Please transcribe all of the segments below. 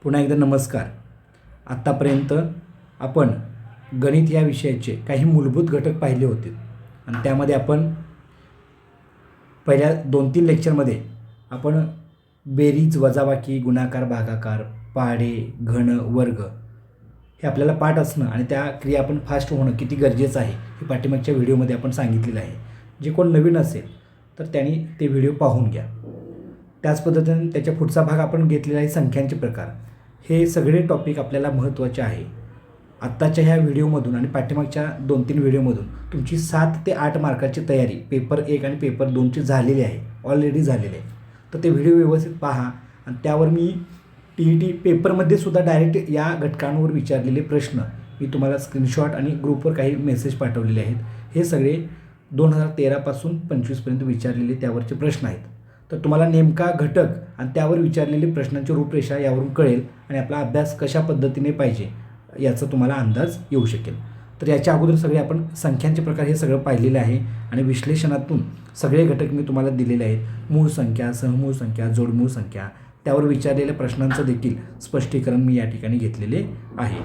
पुन्हा एकदा नमस्कार. आत्तापर्यंत आपण गणित या विषयाचे काही मूलभूत घटक पाहिले होते आणि त्यामध्ये आपण पहिल्या 2-3 लेक्चरमध्ये आपण बेरीज, वजाबाकी, गुणाकार, भागाकार, पाढे, घन, वर्ग हे आपल्याला पाठ असणं आणि त्या क्रिया आपण फास्ट होणं किती गरजेचं आहे हे पाठीमागच्या व्हिडिओमध्ये आपण सांगितलेलं आहे. जे कोण नवीन असेल तर त्यांनी ते व्हिडिओ पाहून घ्या. त्याच पद्धतीने त्याच्या पुढचा भाग आपण घेतलेला आहे संख्यांचे प्रकार. हे सगळे टॉपिक आपल्याला महत्त्वाचे आहे. आत्ताच्या ह्या व्हिडिओमधून आणि पाठीमागच्या 2-3 व्हिडिओमधून तुमची 7 ते 8 मार्काची तयारी पेपर 1 आणि पेपर 2ची झालेली आहे, ऑलरेडी झालेली आहे. तर ते व्हिडिओ व्यवस्थित पहा आणि त्यावर मी TET पेपरमध्ये सुद्धा डायरेक्ट या घटकांवर विचारलेले प्रश्न मी तुम्हाला स्क्रीनशॉट आणि ग्रुपवर काही मेसेज पाठवलेले आहेत. हे सगळे 2013 पासून 25पर्यंत विचारलेले त्यावरचे प्रश्न आहेत. तर तुम्हाला नेमका घटक आणि त्यावर विचारलेले प्रश्नांची रूपरेषा यावरून कळेल आणि आपला अभ्यास कशा पद्धतीने पाहिजे याचा तुम्हाला अंदाज येऊ शकेल. तर याच्या अगोदर सगळे आपण संख्यांचे प्रकार हे सगळं पाहिलेलं आहे आणि विश्लेषणातून सगळे घटक मी तुम्हाला दिलेले आहेत. मूळ संख्या, सहमूळ संख्या, जोडमूळ संख्या, त्यावर विचारलेल्या प्रश्नांचं देखील स्पष्टीकरण मी या ठिकाणी घेतलेले आहे.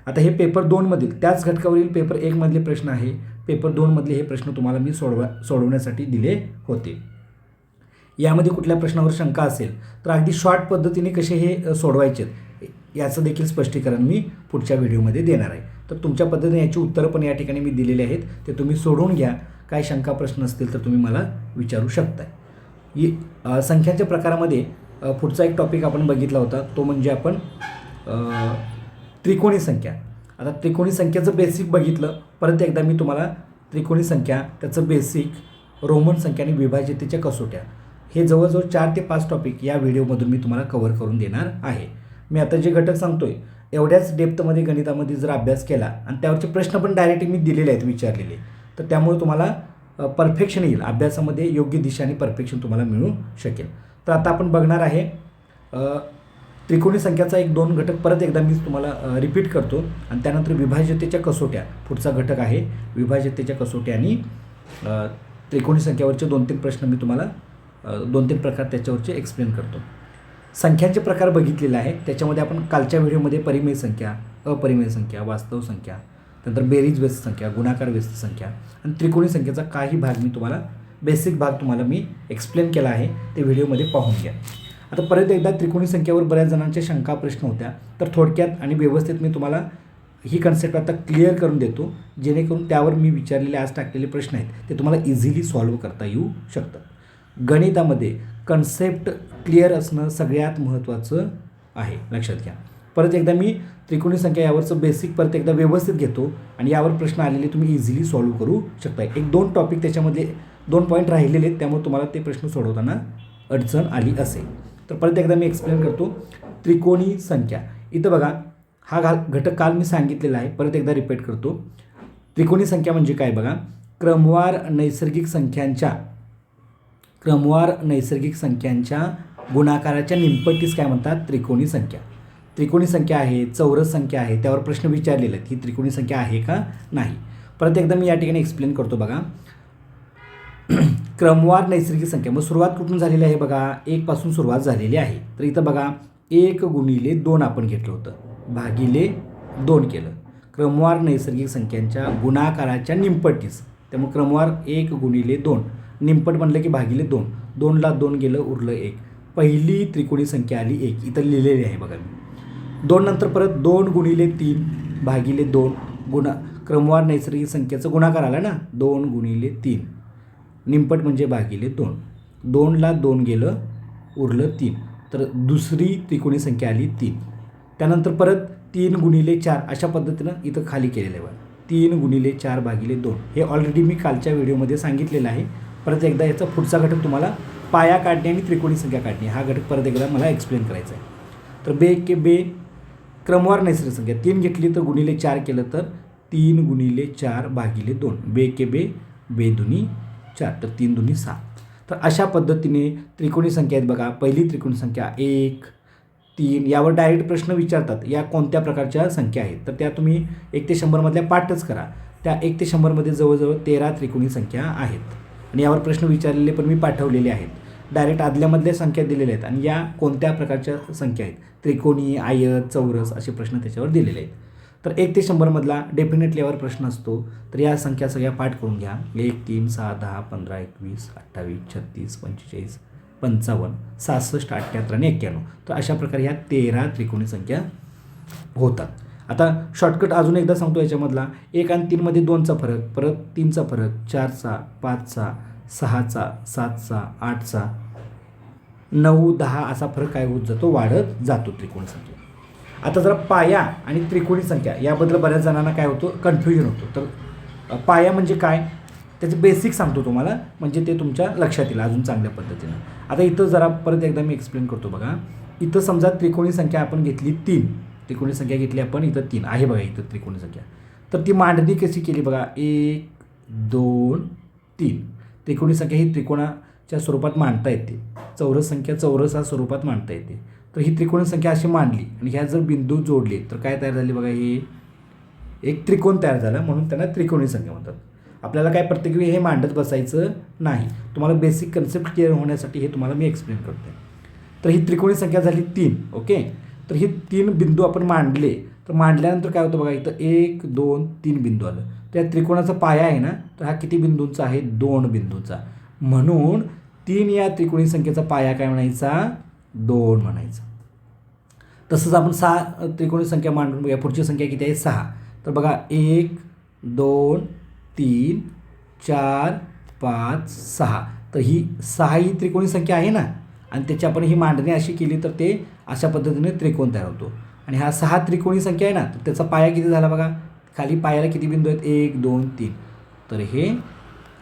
आता हे पेपर 2मधील त्याच घटकावरील पेपर 1मधले प्रश्न आहे. पेपर 2मधले हे प्रश्न तुम्हाला मी सोडवण्यासाठी दिले होते. यामध्ये कुठल्या प्रश्नावर शंका असेल तर अगदी शॉर्ट पद्धतीने कसे हे सोडवायचे याचं देखील स्पष्टीकरण मी पुढच्या व्हिडिओमध्ये देणार आहे. तर तुमच्या पद्धतीने याची उत्तरं पण या ठिकाणी मी दिलेली आहेत, ते तुम्ही सोडवून घ्या. काय शंका प्रश्न असतील तर तुम्ही मला विचारू शकता. संख्यांच्या प्रकारामध्ये पुढचा एक टॉपिक आपण बघितला होता, तो म्हणजे आपण त्रिकोणी संख्या. आता त्रिकोणी संख्येचं बेसिक बघितलं. परत एकदा मी तुम्हाला त्रिकोणी संख्या, त्याचं बेसिक, रोमन संख्या आणि विभाज्यतेच्या कसोट्या हे जवळजवळ 4 ते 5 टॉपिक या व्हिडिओमधून मी तुम्हाला कव्हर करून देणार आहे. मी आता जे घटक सांगतोय एवढ्याच डेप्थमध्ये गणितामध्ये जर अभ्यास केला आणि त्यावरचे प्रश्न पण डायरेक्ट मी दिलेले आहेत विचारलेले, तर त्यामुळे तुम्हाला परफेक्शन येईल. अभ्यासामध्ये योग्य दिशा आणि परफेक्शन तुम्हाला मिळू शकेल. तर आता आपण बघणार आहे त्रिकोणी संख्याचा 1-2 घटक परत एकदा मी तुम्हाला रिपीट करतो आणि त्यानंतर विभाज्यतेच्या कसोट्या पुढचा घटक आहे. विभाज्यतेच्या कसोट्या आणि त्रिकोणी संख्यावरचे 2-3 प्रश्न मी तुम्हाला 2-3 प्रकार त्याच्यावरचे एक्सप्लेन करतो. संख्यांचे प्रकार बघितलेले आहे. त्याच्यामध्ये आपण कालच्या व्हिडिओमध्ये परिमेय संख्या, अपरिमेय संख्या, वास्तव संख्या, नंतर बेरीज व्यस्त संख्या, गुणाकार व्यस्त संख्या आणि त्रिकोणी संख्येचा काही भाग मी तुम्हाला बेसिक भाग तुम्हाला मी एक्सप्लेन केला आहे, ते व्हिडिओमध्ये पाहून घ्या. आता परत एकदा त्रिकोणी संख्येवर बऱ्याच जणांच्या शंका प्रश्न होत्या, तर थोडक्यात आणि व्यवस्थित मी तुम्हाला ही कन्सेप्ट आता क्लिअर करून देतो, जेणेकरून त्यावर मी विचारलेले आज टाकलेले प्रश्न आहेत ते तुम्हाला इझिली सॉल्व्ह करता येऊ शकतात. गणितामध्ये कन्सेप्ट क्लिअर असणं सगळ्यात महत्त्वाचं आहे, लक्षात घ्या. परत एकदा मी त्रिकोणी संख्या यावरचं बेसिक परत एकदा व्यवस्थित घेतो आणि यावर प्रश्न आलेले तुम्ही इझिली सॉल्व्ह करू शकता. 1-2 टॉपिक त्याच्यामध्ये 2 पॉईंट राहिलेले आहेत, त्यामुळे तुम्हाला ते प्रश्न सोडवताना अडचण आली असेल. तर परत एकदा मी एक्सप्लेन करतो. त्रिकोणी संख्या इथं बघा, हा घटक काल मी सांगितलेला आहे, परत एकदा रिपीट करतो. त्रिकोणी संख्या म्हणजे काय बघा, क्रमवार नैसर्गिक संख्यांच्या गुणाकाराच्या निमपट्टीस काय म्हणतात, त्रिकोणी संख्या. त्रिकोणी संख्या आहे, चौरस संख्या आहे, त्यावर प्रश्न विचारलेले आहेत, ही त्रिकोणी संख्या आहे का नाही. परत एकदा मी या ठिकाणी एक्सप्लेन करतो बघा. क्रमवार नैसर्गिक संख्या, मग सुरुवात कुठून झालेली आहे बघा, 1 पासून सुरुवात झालेली आहे. तर इथं बघा 1 गुणिले 2 आपण घेतलं होतं, भागिले 2 केलं. क्रमवार नैसर्गिक संख्यांच्या गुणाकाराच्या निमपट्टीस, त्यामुळे क्रमवार 1 गुणिले 2, निमपट म्हणलं की भागिले 2, 2ला 2 गेलं उरलं 1. पहिली त्रिकोणी संख्या आली 1, इथं लिहिलेली आहे बघा मी. 2 नंतर परत 2 गुणिले 3 भागिले 2 क्रमवार नैसर्गिक संख्येचं गुणाकार आला ना, 2 गुणिले 3, निमपट म्हणजे भागिले 2, 2ला 2 गेलं उरलं 3. तर दुसरी त्रिकोणी संख्या आली 3. त्यानंतर परत 3 गुणिले 4 अशा पद्धतीनं इथं खाली केलेलं आहे बघा, 3 गुणिले 4 भागिले 2. हे ऑलरेडी मी कालच्या व्हिडिओमध्ये सांगितलेलं आहे. परत एकदा याचा पुढचा घटक तुम्हाला पाया काढणे आणि त्रिकोणी संख्या काढणे हा घटक परत एकदा मला एक्सप्लेन करायचा आहे. तर बे क्रमवार नैसर्गिक संख्या 3 घेतली तर गुणिले 4 केलं तर 3 गुणिले 4 भागिले 2, बे दुनी 4, तर 3 दुनी 6. तर अशा पद्धतीने त्रिकोणी संख्या आहेत बघा. पहिली त्रिकोणी संख्या 1, 3 यावर डायरेक्ट प्रश्न विचारतात, या कोणत्या प्रकारच्या संख्या आहेत. तर त्या तुम्ही 1 ते 100मधल्या पाठच करा. त्या 1 ते 100मध्ये जवळजवळ 13 त्रिकोणी संख्या आहेत आणि यावर प्रश्न विचारलेले पण मी पाठवलेले आहेत. डायरेक्ट आदल्यामधल्या संख्या दिलेल्या आहेत आणि या कोणत्या प्रकारच्या संख्या आहेत, त्रिकोणी, आयत, चौरस असे प्रश्न त्याच्यावर दिलेले आहेत. तर 1 ते 100मधला डेफिनेटली यावर प्रश्न असतो. तर या संख्या सगळ्या पाठ करून घ्या. 1 3 6 10 15 21 28 36 45 55 67 78 आणि 91. तर अशा प्रकारे ह्या 13 त्रिकोणी संख्या होतात. आता शॉर्टकट अजून एकदा सांगतो याच्यामधला. 1 आणि 3मध्ये 2चा फरक, परत 3चा फरक, 4चा, 5चा, 6चा, 7चा, 8चा, 9 10 असा फरक काय होत जातो, वाढत जातो त्रिकोणी संख्या. आता जरा पाया आणि त्रिकोणी संख्या याबद्दल बऱ्याच जणांना काय होतं, कन्फ्युजन होतं. तर पाया म्हणजे काय त्याचे बेसिक सांगतो तुम्हाला, म्हणजे ते तुमच्या लक्षात येईल अजून चांगल्या पद्धतीनं. आता इथं जरा परत एकदा मी एक्सप्लेन करतो बघा. इथं समजा त्रिकोणी संख्या आपण घेतली 3, त्रिकोणी संख्या घेतली आपण, इथं 3 आहे बघा इथं त्रिकोणी संख्या. तर ती मांडणी कशी केली बघा, 1 2 3. त्रिकोणी संख्या ही त्रिकोणाच्या स्वरूपात मांडता येते, चौरस संख्या चौरसा स्वरूपात मांडता येते. तर ही त्रिकोणी संख्या अशी मांडली आणि ह्या जर बिंदू जोडले तर काय तयार झाली बघा, हे एक त्रिकोण तयार झाला, म्हणून त्यांना त्रिकोणी संख्या म्हणतात. आपल्याला काय प्रत्येक वेळी हे मांडत बसायचं नाही, तुम्हाला बेसिक कन्सेप्ट क्लिअर होण्यासाठी हे तुम्हाला मी एक्सप्लेन करतो. तर ही त्रिकोणी संख्या झाली 3. ओके. तर ही 3 बिंदू आपण मांडले, तर मांडल्यानंतर काय होतं बघा, इथं 1 2 3 बिंदू आलं. त्या त्रिकोणाचा पाया आहे ना, तर हा किती बिंदूंचा आहे, 2 बिंदूंचा. म्हणून 3 या त्रिकोणी संख्येचा पाया काय म्हणायचा, 2 म्हणायचा. तसंच आपण 6 त्रिकोणी संख्या मांडून बघा, पुढची संख्या किती आहे, 6. तर बघा 1 2 3 4 5 6. तर ही 6 ही त्रिकोणी संख्या आहे ना, आणि त्याची आपण ही मांडणी अशी केली तर ते अशा पद्धतीने त्रिकोण तयार होतो. आणि हा 6 त्रिकोणी संख्या आहे ना, तर त्याचा पाया किती झाला बघा, खाली पायाला किती बिंदू आहेत, 1 2 3. तर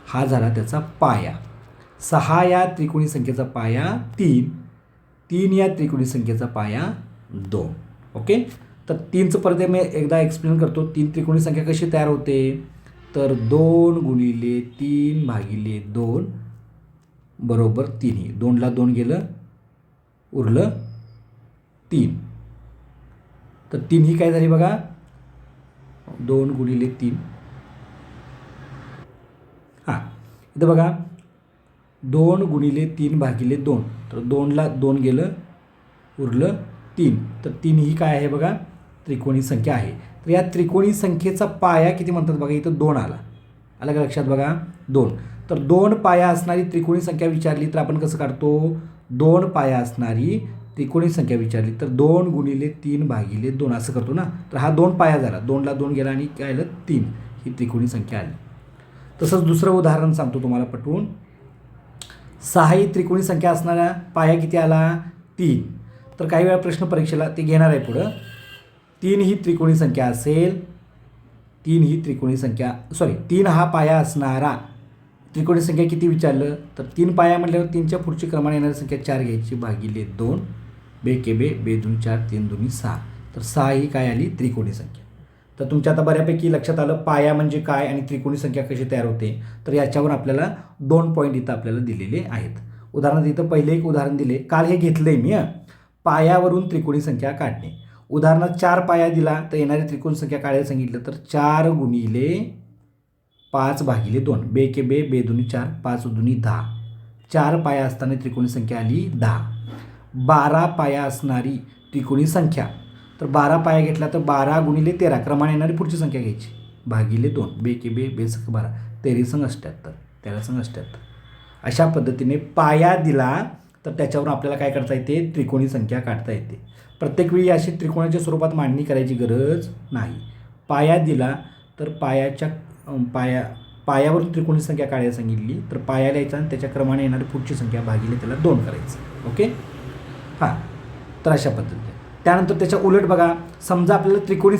हा झाला त्याचा पाया. 6 या त्रिकोणी संख्येचा पाया 3, 3 या त्रिकोणी संख्येचा पाया 2. ओके. तर 3चं परत मी एकदा एक्सप्लेन करतो. 3 त्रिकोणी संख्या कशी तयार होते, तर 2 गुणिले 3 भागिले 2 बरोबर 3. 2ला 2 गेलं, उरलं 3. तर 3 ही काय झाली बघा, 2 गुणिले 3. हां, इथं बघा 2 गुणिले 3 भागिले 2. तर 2ला 2 गेलं, उरलं 3. तर 3 ही काय आहे बघा, त्रिकोणी संख्या आहे. तर या त्रिकोणी संख्येचा पाया किती म्हणतात बघा, इथं 2 आला. आलं का लक्षात बघा, 2. तर 2 पाया असणारी त्रिकोणी संख्या विचारली तर आपण कसं काढतो, 2 पाया असणारी त्रिकोणी संख्या विचारली तर 2 गुणिले 3 भागिले 2 असं करतो ना. तर हा 2 पाया झाला, 2ला 2 गेला आणि काय आलं, 3 ही त्रिकोणी संख्या आली. तसंच दुसरं उदाहरण सांगतो तुम्हाला पटवून. 6 ही त्रिकोणी संख्या असणारा पाया किती आला, 3. तर काही वेळा प्रश्न परीक्षेला ते घेणार आहे पुढं. 3 ही त्रिकोणी संख्या असेल, 3 ही त्रिकोणी संख्या 3 हा पाया असणारा त्रिकोणी संख्या किती विचारलं, तर 3 पाया म्हटल्यावर 3च्या पुढची क्रमाने येणारी संख्या 4 घ्यायची भागिले 2. बे के बे, बे 2 4, 3 2 6. तर 6 ही काय आली, त्रिकोणी संख्या. तर तुमच्या आता बऱ्यापैकी लक्षात आलं पाया म्हणजे काय आणि त्रिकोणी संख्या कशी तयार होते. तर याच्यावर आपल्याला 2 पॉईंट इथं आपल्याला दिलेले आहेत. उदाहरणार्थ इथं पहिले एक उदाहरण दिले, काल हे घेतलंय मी, पायावरून त्रिकोणी संख्या काढणे. उदाहरणार्थ 4 पाया दिला तर येणारी त्रिकोणी संख्या काढायला सांगितलं तर 4 गुणिले 5 भागिले 2. बे के बे, बे 2 4, 5 2 10. 4 पाया असताना त्रिकोणी संख्या आली 10. 12 पाया असणारी त्रिकोणी संख्या, तर 12 पाया घेतला तर 12 गुणिले 13 क्रमाने येणारी पुढची संख्या घ्यायची भागिले 2. बे के बे, बे 12, 13 संग 78, 13 संग 78. अशा पद्धतीने पाया दिला तर त्याच्यावर आपल्याला काय करता येते, त्रिकोणी संख्या काढता येते. प्रत्येक वेळी अशी त्रिकोणाच्या स्वरूपात मांडणी करायची गरज नाही. पाया दिला तर पायावरून त्रिकोणी संख्या काढायला सांगितली तर पाया लिहायचा आणि त्याच्या क्रमाने येणारी पुढची संख्या भागिले त्याला 2 करायचं. ओके. हां, तर अशा पद्धतीने. त्यानंतर त्याच्या उलट बघा, समजा आपल्याला त्रिकोणी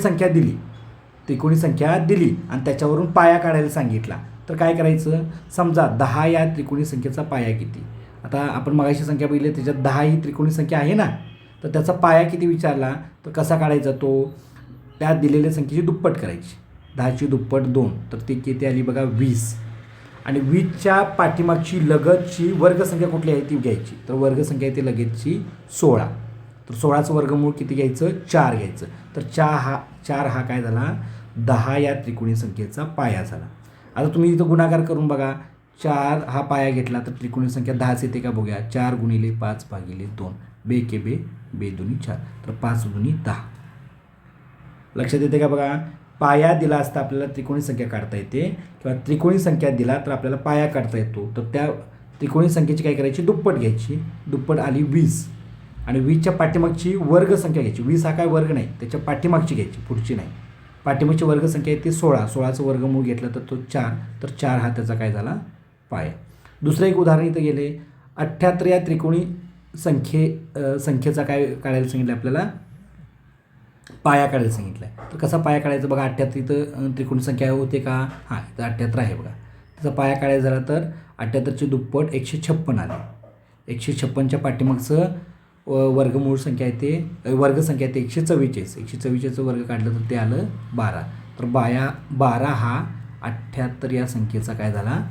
संख्या दिली आणि त्याच्यावरून पाया काढायला सांगितला तर काय करायचं, समजा 10 या त्रिकोणी संख्येचा पाया किती. आता आपण मगाशी संख्या बघितली त्याच्यात 10 ही त्रिकोणी संख्या आहे ना, तर त्याचा पाया किती विचारला तर कसा काढायचा तो, त्या दिलेल्या संख्येची दुप्पट करायची. 10ची दुप्पट 2, तर ती किती आली बघा 20. आणि 20च्या पाठीमागची लगतची वर्गसंख्या कुठली आहे ती घ्यायची. तर वर्गसंख्या आहे ती लगतची 16. तर 16चं वर्गमूळ किती घ्यायचं, 4 घ्यायचं. तर 4 हा काय झाला, 10 या त्रिकोणी संख्येचा पाया झाला. आता तुम्ही इथं गुणाकार करून बघा, 4 हा पाया घेतला तर त्रिकोणी संख्या 10च येते का बघूया. 4 गुणिले 5 भागिले 2 बे के बे बे दुनी 4 तर 5 दुनी 10. लक्षात येते का बघा. पाया दिला असता आपल्याला त्रिकोणी संख्या काढता येते किंवा त्रिकोणी संख्या दिला तर आपल्याला पाया काढता येतो. तर त्या त्रिकोणी संख्येची काय करायची, दुप्पट घ्यायची. दुप्पट आली 20 आणि 20च्या पाठीमागची वर्ग संख्या घ्यायची. 20 हा काय वर्ग नाही, त्याच्या पाठीमागची घ्यायची, पुढची नाही. पाठीमागची वर्ग संख्या आहे ती 16. 16चं वर्गमूळ घेतलं तर तो 4. तर 4 हा त्याचा काय झाला, पाया. दुसरं एक उदाहरण इथं गेले. 78 या त्रिकोणी संख्येचा काय काढायला सांगितलं आपल्याला, पाया काढायला सांगितलं आहे. तर कसा पाया काढायचा बघा. 78 इथं त्रिकोणी संख्या होते का, हां इथं 78 आहे बघा. त्याचा पाया काढायचा झाला तर 78चे दुप्पट 156 आले. 156च्या पाठीमागचं वर्गमूळ संख्या आहे ते वर्ग संख्या आहे ते 144. 144चं वर्ग काढलं तर ते आलं 12. तर 12 हा 78 या संख्येचा काय झाला,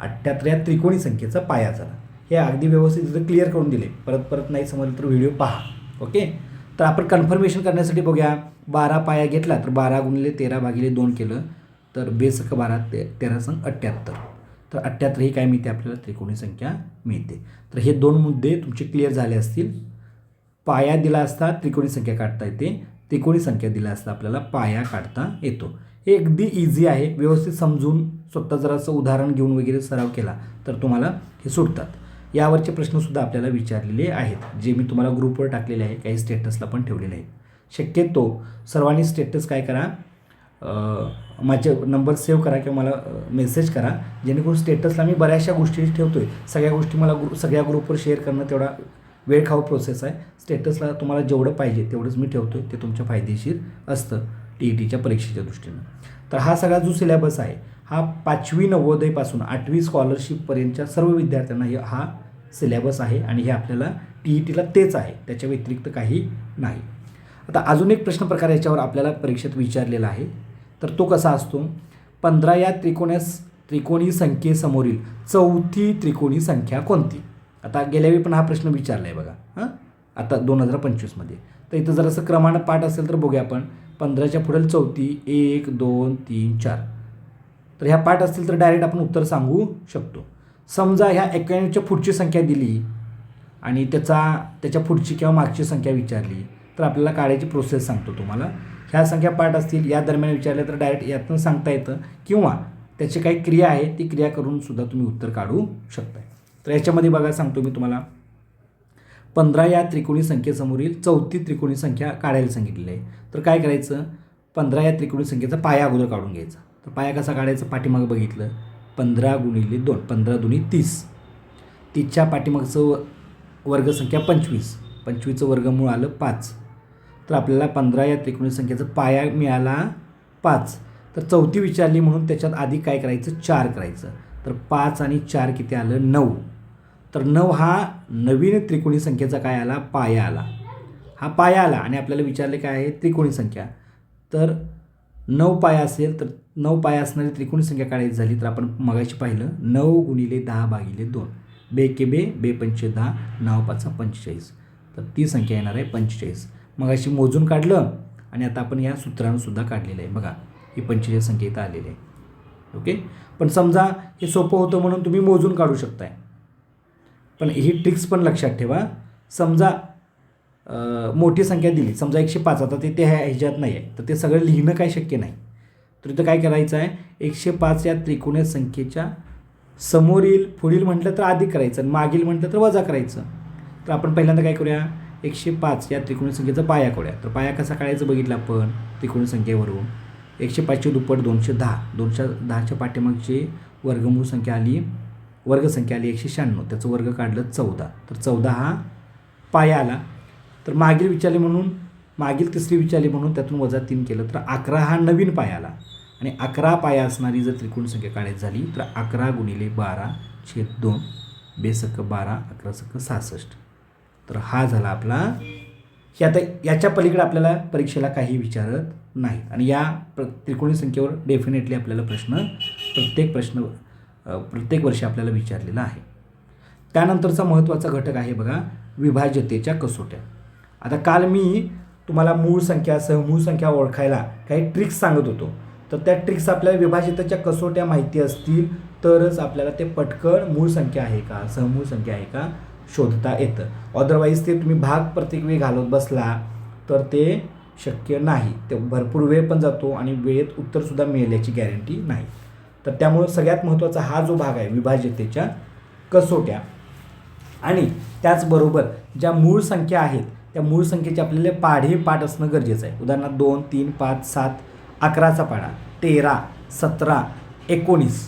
78 या त्रिकोणी संख्येचा पाया झाला. हे अगदी व्यवस्थित इथं क्लिअर करून दिले. परत नाही समजलं तर व्हिडिओ पहा. ओके. तर आपण कन्फर्मेशन करण्यासाठी बघूया. 12 पाया घेतला तर 12 गुणिले 13 भागिले 2 केलं तर बेसक 12 13 संग 78. तर 78 ही काय मिळते आपल्याला, त्रिकोणी संख्या मिळते. तर हे 2 मुद्दे तुमचे क्लिअर झाले असतील. पाया दिला असता त्रिकोणी संख्या काढता येते, त्रिकोणी संख्या दिला असता आपल्याला पाया काढता येतो. हे अगदी इझी आहे. व्यवस्थित समजून स्वतः जरासं उदाहरण घेऊन वगैरे सराव केला तर तुम्हाला हे सुटतात. यावरचे प्रश्नसुद्धा आपल्याला विचारलेले आहेत, जे मी तुम्हाला ग्रुपवर टाकलेले आहे, काही स्टेटसला पण ठेवलेले आहेत. शक्यतो सर्वांनी स्टेटस काय करा, माझे नंबर सेव्ह करा किंवा मला मेसेज करा, जेणेकरून स्टेटसला मी बऱ्याचशा गोष्टी ठेवतो आहे. सगळ्या गोष्टी मला सगळ्या ग्रुपवर शेअर करणं तेवढा वेळ खाऊ प्रोसेस आहे. स्टेटसला तुम्हाला जेवढं पाहिजे तेवढंच मी ठेवतो आहे, ते तुमच्या फायदेशीर असतं TETच्या परीक्षेच्या दृष्टीनं. तर हा सगळा जो सिलेबस आहे हा 5वी नवोदयपासून 8वी स्कॉलरशिपपर्यंतच्या सर्व विद्यार्थ्यांना हा सिलेबस आहे आणि हे आपल्याला TETला तेच आहे, त्याच्या व्यतिरिक्त काही नाही. आता अजून एक प्रश्न प्रकार याच्यावर आपल्याला परीक्षेत विचारलेला आहे. तर तो कसा असतो, 15 या त्रिकोणी संख्येसमोरील चौथी त्रिकोणी संख्या कोणती. आता गेल्यावेळी पण हा प्रश्न विचारला आहे बघा, आता 2025मध्ये. तर इथं जरासं क्रमानं पाठ असेल तर बघूया आपण. 15च्या पुढील चौथी 1 2 3 4. तर ह्या पाठ असतील तर डायरेक्ट आपण उत्तर सांगू शकतो. समजा ह्या 91च्या पुढची संख्या दिली आणि त्याच्या पुढची किंवा मागची संख्या विचारली तर आपल्याला काढायची प्रोसेस सांगतो तुम्हाला. ह्या संख्या पाठ असतील या दरम्यान विचारल्या तर डायरेक्ट यातून सांगता येतं किंवा त्याची काही क्रिया आहे ती क्रिया करून सुद्धा तुम्ही उत्तर काढू शकता. तर याच्यामध्ये बघा सांगतो मी तुम्हाला. 15 या त्रिकोणी संख्येसमोरील चौथी त्रिकोणी संख्या काढायला सांगितलेली आहे. तर काय करायचं, 15 या त्रिकोणी संख्येचा पाया अगोदर काढून घ्यायचा. तर पाया कसा काढायचा, पाठीमागं बघितलं 15 गुणिले 2 15 दुनी 30. 30च्या पाठीमागचं वर्गसंख्या 25. 25चं वर्गमूळ आलं 5. तर आपल्याला 15 या त्रिकोणी संख्येचा पाया मिळाला 5. तर चौथी विचारली म्हणून त्याच्यात आधी काय करायचं, 4 करायचं. तर 5 आणि 4 किती आलं, 9. तर 9 हा नवीन त्रिकोणी संख्येचा काय आला, पाया आला. हा पाया आला आणि आपल्याला विचारले काय आहे, त्रिकोणी संख्या. तर 9 पाया असेल तर 9 पाया असणारी त्रिकोणी संख्या काढायची झाली तर आपण मगाशी पाहिलं 9 गुणिले 10 भागिले 2 बे के बे बे 5 10 9 5 45. तर ती संख्या येणार आहे 45. मगाशी मोजून काढलं आणि आता आपण या सूत्रानं सुद्धा काढलेलं आहे बघा. ही 45 संख्या इथं आलेली आहे. ओके. पण समजा हे सोपं होतं म्हणून तुम्ही मोजून काढू शकताय, पण ही ट्रिक्स पण लक्षात ठेवा. समजा मोठी संख्या दिली, समजा 105, आता ते ह्याच्यात नाही आहे तर ते सगळं लिहिणं काय शक्य नाही. तर इथं काय करायचं आहे, 105 या त्रिकोणी संख्येच्या समोरील पुढील म्हटलं तर अधिक करायचं आणि मागील म्हटलं तर वजा करायचं. तर आपण पहिल्यांदा काय करूया, 105 या त्रिकोणी संख्येचा पाया करूया. तर पाया कसा काढायचा बघितलं आपण त्रिकोणी संख्येवरून. 105ची दुप्पट 210. 210च्या पाठीमागची वर्गमूळ संख्या आली, वर्गसंख्या आली 196. त्याचं वर्ग काढलं 14. तर 14 हा पाया आला. तर मागील विचारले म्हणून मागील तिसरी विचारली म्हणून त्यातून वजा 3 केलं तर 11 हा नवीन पाया आला. आणि 11 पाया असणारी जर त्रिकोणी संख्या काढायची झाली तर 11 गुणिले 12/2 बेसक 12 11 सक 66. तर हा झाला आपला. हे आता याच्या पलीकडे आपल्याला परीक्षेला काही विचारत नाहीत आणि या त्रिकोणी संख्येवर डेफिनेटली आपल्याला प्रत्येक वर्षी आपल्याला विचारलेला आहे. त्यानंतरचा महत्त्वाचा घटक आहे बघा, विभाज्यतेच्या कसोट्या. आता काल मी तुम्हाला मूळ संख्या सहमूळ संख्या ओळखायला काही ट्रिक्स सांगत होतो. तर त्या ट्रिक्स आपल्याला विभाज्यतेच्या कसोट्या माहिती असतील तरच आपल्याला ते पटकन मूळ संख्या आहे का सहमूळ संख्या आहे का शोधता येतं. अदरवाईज ते तुम्ही भाग प्रत्येक वेळी घालत बसला तर ते शक्य नाही. ते भरपूर वेळ पण जातो आणि वेळेत उत्तरसुद्धा मिळेल याची गॅरंटी नाही. तर त्यामुळं सगळ्यात महत्त्वाचा हा जो भाग आहे विभाज्यतेच्या कसोट्या, आणि त्याचबरोबर ज्या मूळ संख्या आहेत त्या मूळ संख्येचे आपल्याला पाढे पाठ असणं गरजेचं आहे. उदाहरणार्थ 2, 3, 5, 7, 11चा पाढा, 13, 17, 19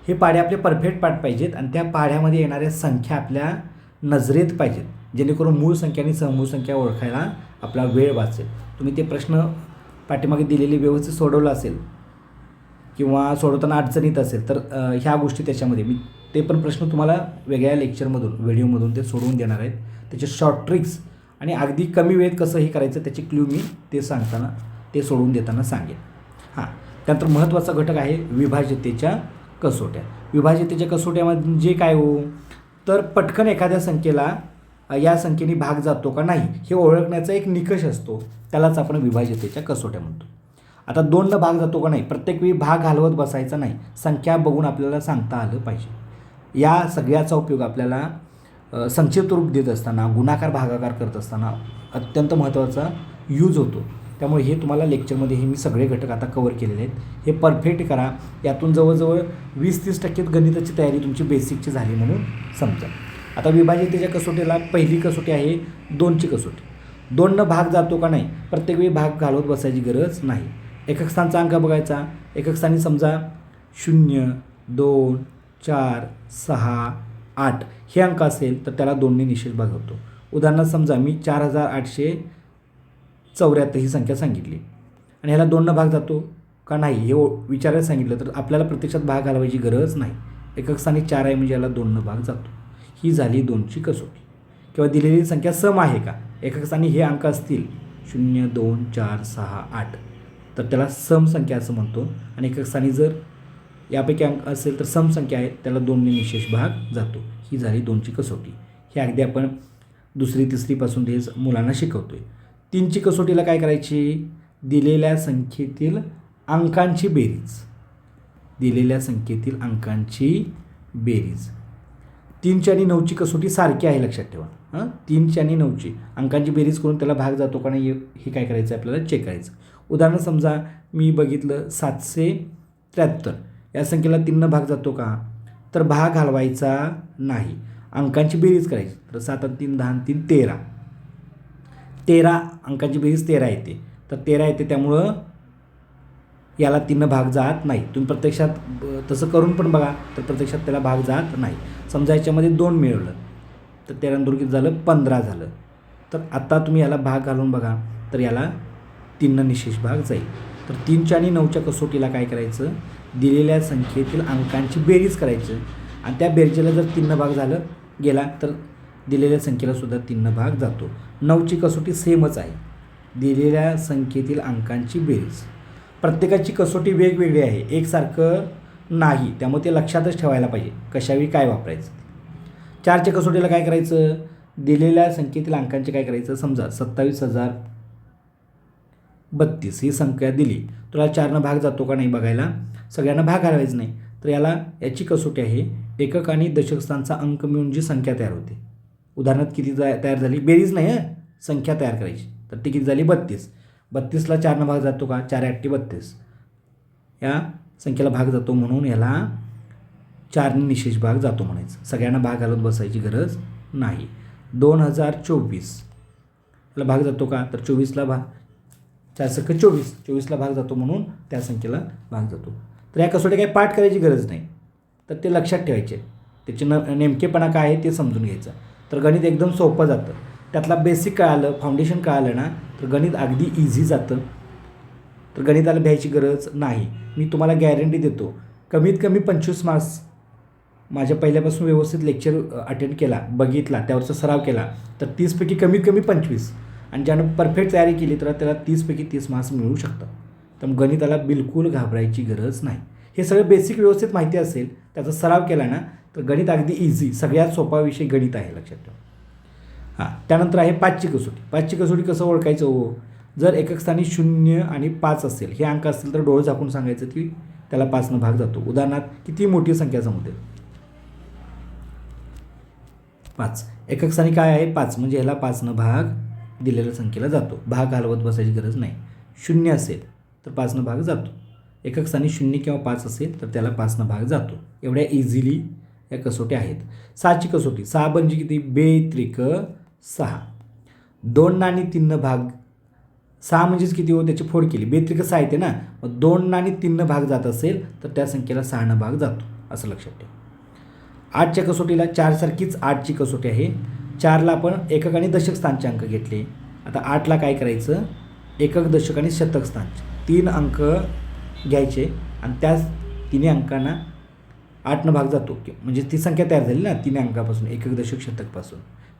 हे पाढे आपले परफेक्ट पाठ पाहिजेत आणि त्या पाढ्यामध्ये येणाऱ्या संख्या आपल्या नजरेत पाहिजेत, जेणेकरून मूळ संख्या आणि सहमूळ संख्या ओळखायला आपला वेळ वाचेल. तुम्ही ते प्रश्न पाठीमागे दिलेले व्यवस्थित सोडवलं असेल किंवा सोडवताना अडचणीत असेल तर ह्या गोष्टी त्याच्यामध्ये मी ते पण प्रश्न तुम्हाला वेगळ्या लेक्चरमधून व्हिडिओमधून ते सोडवून देणार आहेत. त्याचे शॉर्ट ट्रिक्स आणि अगदी कमी वेळेत कसं हे करायचं त्याची क्ल्यू मी ते सांगताना ते सोडवून देताना सांगेन. त्यानंतर महत्त्वाचा घटक आहे विभाज्यतेच्या कसोट्या. विभाज्यतेच्या कसोट्यामध्ये काय हो तर पटकन एखाद्या संख्येला या संख्येने भाग जातो का नाही हे ओळखण्याचा एक निकष असतो, त्यालाच आपण विभाज्यतेच्या कसोट्या म्हणतो. आता 2 भाग जातो का नाही प्रत्येक वेळी भाग घालवत बसायचा नाही, संख्या बघून आपल्याला सांगता आलं पाहिजे. या सगळ्याचा उपयोग आपल्याला संक्षिप्त रूप देत असताना गुणाकार भागाकार करत असताना अत्यंत महत्त्वाचा यूज होतो. त्यामुळे हे तुम्हाला लेक्चरमध्ये हे मी सगळे घटक आता कवर केलेले आहेत. हे परफेक्ट करा. यातून जवळजवळ 20-30% गणिताची तयारी तुमची बेसिकची झाली म्हणून समजा. आता विभाज्यतेच्या कसोटीला पहिली कसोटी आहे 2ची कसोटी. 2 भाग जातो का नाही प्रत्येक वेळी भाग घालवत बसायची गरज नाही. एकक स्थानचा अंक बघायचा. एकक स्थानी समजा 0, 2, 4, 6, 8 हे अंक असेल तर त्याला 2ने निषेध भाग होतो. उदाहरणार्थ समजा मी 4874 ही संख्या सांगितली आणि ह्याला 2 भाग जातो का नाही हे विचारायला सांगितलं तर आपल्याला प्रत्यक्षात भाग घालवायची गरज नाही. एकक स्थानी 4 आहे म्हणजे याला 2 भाग जातो. ही झाली 2ची कसोटी. किंवा दिलेली संख्या सम आहे का, एकक स्थानी हे अंक असतील 0, 2, 4, 6, 8 तर त्याला सम संख्या असं म्हणतो. आणि एकक स्थानी जर यापैकी अंक असेल तर सम संख्या आहे त्याला 2ने निशेष भाग जातो. ही झाली 2ची कसोटी. हे अगदी आपण 2री 3रीपासून ते मुलांना शिकवतो आहे. 3ची कसोटीला काय करायची, दिलेल्या संख्येतील अंकांची बेरीज. दिलेल्या संख्येतील अंकांची बेरीज. 3ची आणि 9ची कसोटी सारखी आहे लक्षात ठेवा. 3ची आणि 9ची अंकांची बेरीज करून त्याला भाग जातो का नाही हे काय करायचं आपल्याला चेक करायचं. उदाहरण समजा मी बघितलं 773 या संख्येला 3 भाग जातो का तर भाग घालवायचा नाही, अंकांची बेरीज करायची. तर 7 आणि 3 10 आणि 3 13. 13 अंकांची बेरीज 13 येते तर 13 येते त्यामुळं याला 3 भाग जात नाही. तुम्ही प्रत्यक्षात तसं करून पण बघा तर प्रत्यक्षात त्याला भाग जात नाही. समजा याच्यामध्ये 2 मिळवलं तर 13 दुर्गीत झालं 15 झालं. तर आता तुम्ही याला भाग घालून बघा तर याला 3 निशेष भाग जाईल. तर 3च्या आणि 9च्या कसोटीला काय करायचं, दिलेल्या संख्येतील अंकांची बेरीज करायचं आणि त्या बेरजेला जर 3 भाग झालं गेला तर दिलेल्या संख्येला सुद्धा 3 भाग जातो. 9ची कसोटी सेमच आहे, दिलेल्या संख्येतील अंकांची बेरीज. प्रत्येकाची कसोटी वेगवेगळी आहे, एकसारखं नाही, त्यामुळे ते लक्षातच ठेवायला पाहिजे कशावेळी काय वापरायचं. 4च्या कसोटीला काय करायचं, दिलेल्या संख्येतील अंकांचे काय करायचं, समजा 27,032 ही संख्या दिली, तुला 4 भाग जातो का नाही बघायला, सगळ्यांना भाग घालवायचं नाही. तर याची कसोटी आहे एकक आणि दशक स्थानचा अंक मिळून जी संख्या तयार होते. उदाहरणार्थ किती तयार झाली, बेरीज नाही संख्या तयार करायची. तर ती किती झाली 32. 32ला 4 भाग जातो का, 4 8 32 या संख्येला भाग जातो म्हणून याला 4ने निशेष भाग जातो म्हणायचं. सगळ्यांना भाग घालत बसायची गरज नाही. 2024 याला भाग जातो का तर 24ला भाग 4 सक 24, 24ला भाग जातो म्हणून त्या संख्येला भाग जातो. तर या कसोटी काही पाठ करायची गरज नाही, तर ते लक्षात ठेवायचे. त्याचे नेमकेपणा काय आहे ते समजून घ्यायचं. तर गणित एकदम सोपं जातं. त्यातला बेसिक कळालं, फाउंडेशन कळालं ना तर गणित अगदी इझी जातं. तर गणिताला भ्यायची गरज नाही. मी तुम्हाला गॅरंटी देतो कमीत कमी 25 मार्क्स माझ्या पहिल्यापासून व्यवस्थित लेक्चर अटेंड केला, बघितला, त्यावरचा सराव केला तर 30पैकी कमीत कमी 25 आणि ज्यानं परफेक्ट तयारी केली तर त्याला 30पैकी 30 मार्क्स मिळू शकतात. तर गणिताला बिलकुल घाबरायची गरज नाही. हे सगळं बेसिक व्यवस्थित माहिती असेल, त्याचा सराव केला ना तर गणित अगदी इझी, सगळ्यात सोपा विषय गणित आहे लक्षात ठेवा. त्यानंतर आहे 5ची कसोटी. 5ची कसोटी कसं ओळखायचं हो, जर एकक स्थानी 0 आणि 5 असेल हे अंक असतील तर डोळे झाकून सांगायचं की त्याला 5 भाग जातो. उदाहरणार्थ किती मोठी संख्या समजू दे 5, एकक स्थानी काय आहे 5, म्हणजे ह्याला 5 भाग दिलेल्या संख्येला जातो. भाग घालवत बसायची गरज नाही. 0 असेल तर 5 भाग जातो. एकक स्थानी 0 किंवा 5 असेल तर त्याला 5 भाग जातो. एवढ्या इझिली या कसोट्या आहेत. 6ची कसोटी, 6 म्हणजे किती, बेत्रिक 6. 2 आणि 3 भाग, 6 म्हणजेच किती हो, त्याची फोड केली, बेत्रिक 6 येते ना, मग 2 आणि 3 भाग जात असेल तर त्या संख्येला 6 भाग जातो, असं लक्षात ठेवा. 8च्या कसोटीला 4 सारखीच 8ची कसोटी आहे. 4ला आपण एकक आणि दशक स्थानचे अंक घेतले. आता 8ला काय करायचं, एकक, दशक आणि शतक स्थानचे 3 अंक घ्यायचे आणि त्या 3 अंकांना 8 भाग जातो, म्हणजे ती संख्या तयार झाली ना 3 अंकापासून, एकक, दशक, शतकपासून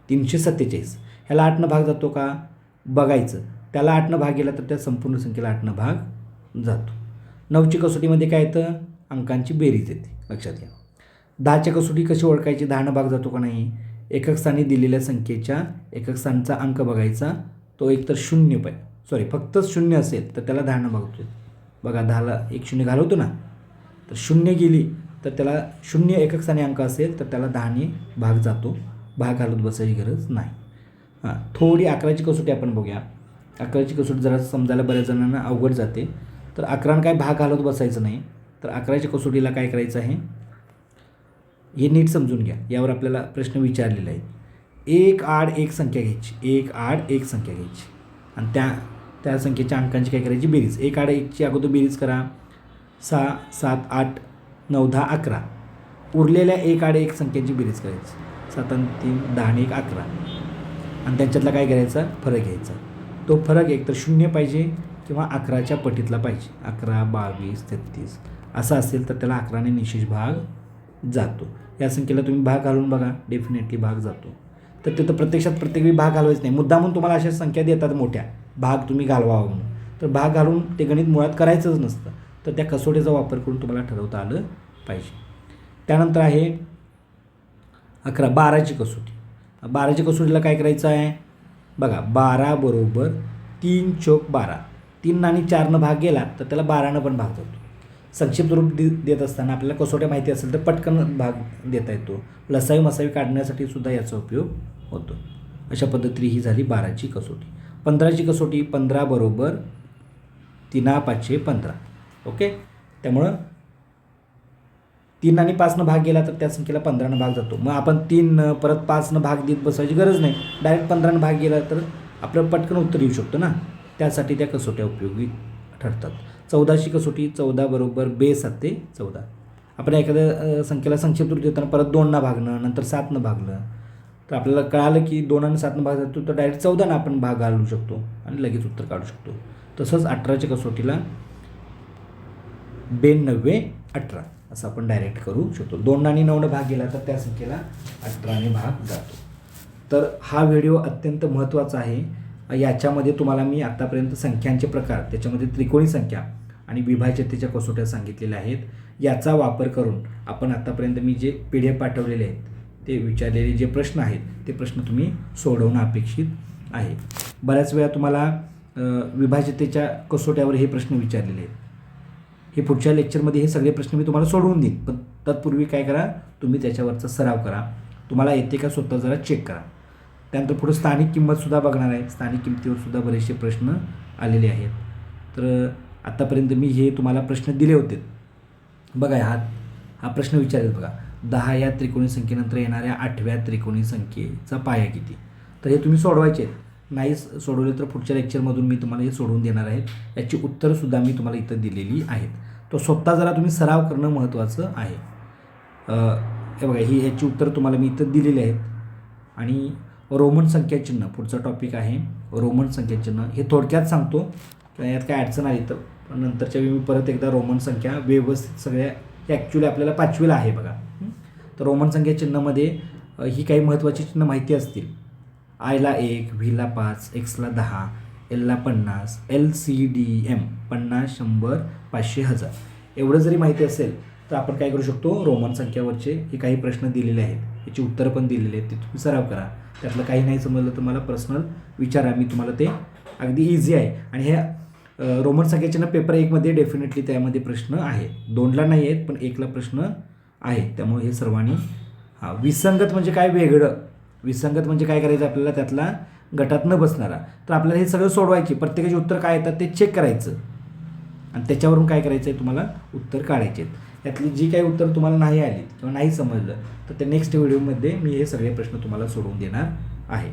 347. ह्याला 8 भाग जातो का बघायचं, त्याला 8 भाग गेला तर त्या संपूर्ण संख्येला 8 भाग जातो. 9ची कसोटीमध्ये काय येतं, अंकांची बेरीज येते, लक्षात घ्या. 10च्या कसोटी कशी ओळखायची, 10 भाग जातो का नाही, एकक स्थानी दिलेल्या संख्येच्या एकक स्थानचा अंक बघायचा, तो एकतर 0 फक्त 0 असेल तर त्याला 10 भाग होतो. बघा 10ला 1 0 घालवतो ना, तर 0 गेली तर त्याला 0 एकक स्थानी अंक असेल तर त्याला 10 भाग जातो. भाग घालत बसायची गरज नाही. थोडी 11ची कसोटी आपण बघूया. 11ची कसोटी जरा समजायला बऱ्याच जणांना अवघड जाते. तर 11 काय भाग घालत बसायचं नाही. तर 11च्या कसोटीला काय करायचं आहे हे नीट समजून घ्या. यावर आपल्याला प्रश्न विचारलेला आहे. 1 आड 1 संख्या घ्यायची, 1 आड 1 संख्या घ्यायची आणि त्या संख्येच्या अंकांची काय करायची बेरीज. 1 आड 1ची अगोदर बेरीज करा. 6, 7, 8, 9, 10, 11. उरलेल्या 1 आड 1 संख्येची बेरीज करायची. 7 आणि 3, 10 आणि 1, 11. आणि त्यांच्यातला काय करायचा, फरक घ्यायचा. तो फरक एकतर 0 पाहिजे किंवा 11च्या पटीतला पाहिजे. 11, 22, 33 असा असेल तर त्याला 11ने निशेष भाग जातो. या संख्येला तुम्ही भाग घालून बघा, डेफिनेटली भाग जातो. तर तिथं प्रत्यक्षात प्रत्येक वेळी भाग घालवायचं नाही. मुद्दामून तुम्हाला अशा संख्या देतात मोठ्या, भाग तुम्ही घालवावं म्हणून, तर भाग घालून ते गणित मुळात करायचंच नसतं. तर त्या कसोटीचा वापर करून तुम्हाला ठरवता आलं पाहिजे. त्यानंतर आहे 12ची कसोटी. 12ची कसोटीला काय करायचं आहे बघा, 12 बरोबर 3 चौक 12. 3 आणि 4 भाग गेला तर त्याला 12 पण भाग जातो. संक्षिप्त रूप देत असताना आपल्याला कसोट्या माहिती असेल तर पटकन भाग देता येतो. लसावी मसावी काढण्यासाठी सुद्धा याचा उपयोग होतो. अशा पद्धतीने ही झाली 12ची कसोटी. 15ची कसोटी, 15 बरोबर 3 5 15. ओके, त्यामुळं 3 आणि 5 भाग गेला तर त्या संख्येला 15 भाग जातो. मग आपण 3 परत 5 भाग देत बसायची गरज नाही, डायरेक्ट 15 भाग गेला तर आपलं पटकन उत्तर येऊ शकतो ना, त्यासाठी त्या कसोट्या उपयोगी ठरतात. 14ची कसोटी, 14 बरोबर 2 7 14. आपण एखाद्या संख्येला संक्षिप्त रूप देताना परत 2 भागणं, नंतर 7 भागलं तर आपल्याला कळालं की 2 आणि 7 भाग जातो, तर डायरेक्ट 14 आपण भाग घालू शकतो आणि लगेच उत्तर काढू शकतो. तसंच 18च्या कसोटीला 92 18 असं आपण डायरेक्ट करू शकतो. 2 आणि 9 भाग गेला तर त्या संख्येला 18ने भाग जातो. तर हा व्हिडिओ अत्यंत महत्त्वाचा आहे. याच्यामध्ये तुम्हाला मी आत्तापर्यंत संख्यांचे प्रकार, त्याच्यामध्ये त्रिकोणी संख्या आणि विभाज्यतेच्या कसोट्या सांगितलेल्या आहेत. याचा वापर करून आपण आत्तापर्यंत मी जे PDF पाठवलेले आहेत, ते विचारलेले जे प्रश्न आहेत ते प्रश्न तुम्ही सोडवणं अपेक्षित आहे. बऱ्याच वेळा तुम्हाला विभाज्यतेच्या कसोट्यावर हे प्रश्न विचारलेले आहेत. हे पुढच्या लेक्चरमध्ये हे सगळे प्रश्न मी तुम्हाला सोडवून देईन, पण तत्पूर्वी काय करा, तुम्ही त्याच्यावरचा सराव करा. तुम्हाला येते का स्वतः जरा चेक करा. त्यानंतर पुढे स्थानिक किंमतसुद्धा बघणार आहे. स्थानिक किंमतीवरसुद्धा बरेचसे प्रश्न आलेले आहेत. तर आत्तापर्यंत मी हे तुम्हाला प्रश्न दिले होते. बघा हा प्रश्न विचारेल बघा, 10 या त्रिकोणी संख्येनंतर येणाऱ्या 8व्या त्रिकोणी संख्येचा पाया किती. तर हे तुम्ही सोडवायचे. नाही सोडवले तर पुढच्या लेक्चरमधून मी तुम्हाला हे सोडवून देणार आहे. याची उत्तरंसुद्धा मी तुम्हाला इथं दिलेली आहेत. तो स्वतः जरा तुम्ही सराव करणं महत्त्वाचं आहे. हे बघा, ह्याची उत्तरं तुम्हाला मी इथं दिलेली आहेत. आणि रोमन संख्याचिन्ह पुढचा टॉपिक आहे. रोमन संख्याचिन्ह हे थोडक्यात सांगतो, किंवा यात काय अडचण आली तर नंतरच्या वेळी मी परत एकदा रोमन संख्या व्यवस्थित सगळ्या, हे ॲक्च्युली आपल्याला 5वीला आहे बघा. तर रोमन संख्या चिन्हामध्ये ही काही महत्त्वाची चिन्ह माहिती असतील. आयला 1, व्हीला 5, एक्सला 10, एलला 50, LCDM 50, 100, 500, 1000 एवढं जरी माहिती असेल तर आपण काय करू शकतो, रोमन संख्यावरचे हे काही प्रश्न दिलेले आहेत, याची उत्तरं पण दिलेली आहेत, ते तुम्ही सराव करा. त्यातलं काही नाही समजलं तर मला पर्सनल विचारा, मी तुम्हाला ते अगदी इझी आहे. आणि हे रोमन संख्याचिन्ह पेपर 1मध्ये डेफिनेटली त्यामध्ये प्रश्न आहे. 2ला नाही आहेत पण 1ला प्रश्न आहे. त्यामुळे हे सर्वांनी विसंगत म्हणजे काय वेगळं, विसंगत म्हणजे काय करायचं आपल्याला त्यातला गटात न बसणारा. तर आपल्याला हे सगळं सोडवायचे, प्रत्येकाचे उत्तर काय येतात ते चेक करायचं आणि त्याच्यावरून काय करायचं आहे तुम्हाला उत्तर काढायचे आहेत. यातली जी काही उत्तर तुम्हाला नाही आली किंवा नाही समजलं तर त्या नेक्स्ट व्हिडिओमध्ये मी हे सगळे प्रश्न तुम्हाला सोडवून देणार आहे.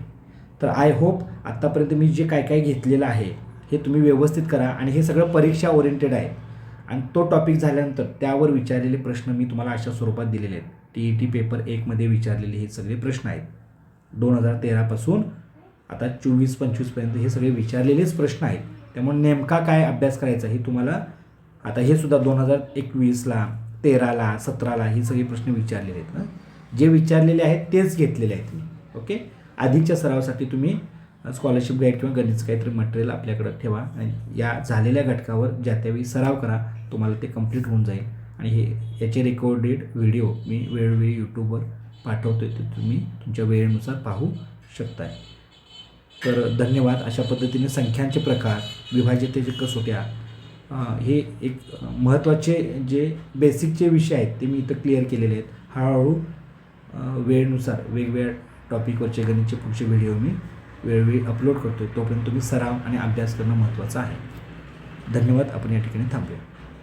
तर आय होप आत्तापर्यंत मी जे काय काय घेतलेलं आहे हे तुम्ही व्यवस्थित करा आणि हे सगळं परीक्षा ओरिएंटेड आहे आणि तो टॉपिक झाल्यानंतर त्यावर विचारलेले प्रश्न मी तुम्हाला अशा स्वरूपात दिलेले आहेत. TET पेपर 1मध्ये विचारलेले हे सगळे प्रश्न आहेत. 2013 आता 24-25पर्यंत हे सगळे विचारलेलेच प्रश्न आहेत. त्यामुळे नेमका काय अभ्यास करायचा हे तुम्हाला आता हे सुद्धा 2021ला 13ला 17ला हे सगळे प्रश्न विचारलेले आहेत. जे विचारलेले आहेत तेच घेतलेले आहेत मी. ओके, अधिकच्या सरावासाठी तुम्ही स्कॉलरशिप गाईड किंवा गणित काहीतरी मटेरियल आपल्याकडं ठेवा आणि या झालेल्या घटकावर ज्या त्यावेळी सराव करा, तुम्हाला ते कंप्लीट होऊन जाईल. आणि याचे रेकॉर्डेड व्हिडिओ मी वेळोवेळी यूट्यूबवर पाठवतो, ते तुम्ही तुमच्या वेळेनुसार पाहू शकताय. तर धन्यवाद. अशा पद्धतीने संख्यांचे प्रकार, विभाज्यतेचे कसोट्या, हे एक महत्त्वाचे जे बेसिकचे विषय आहेत ते मी इथं क्लिअर केलेले आहेत. हळूहळू वेळेनुसार वेगवेगळ्या टॉपिकवरचे गणितचे पुढचे व्हिडिओ मी वेळोवेळी अपलोड करतो. तोपर्यंत तुम्ही सराव आणि अभ्यास करणं महत्त्वाचं आहे. धन्यवाद. आपण या ठिकाणी थांबूया.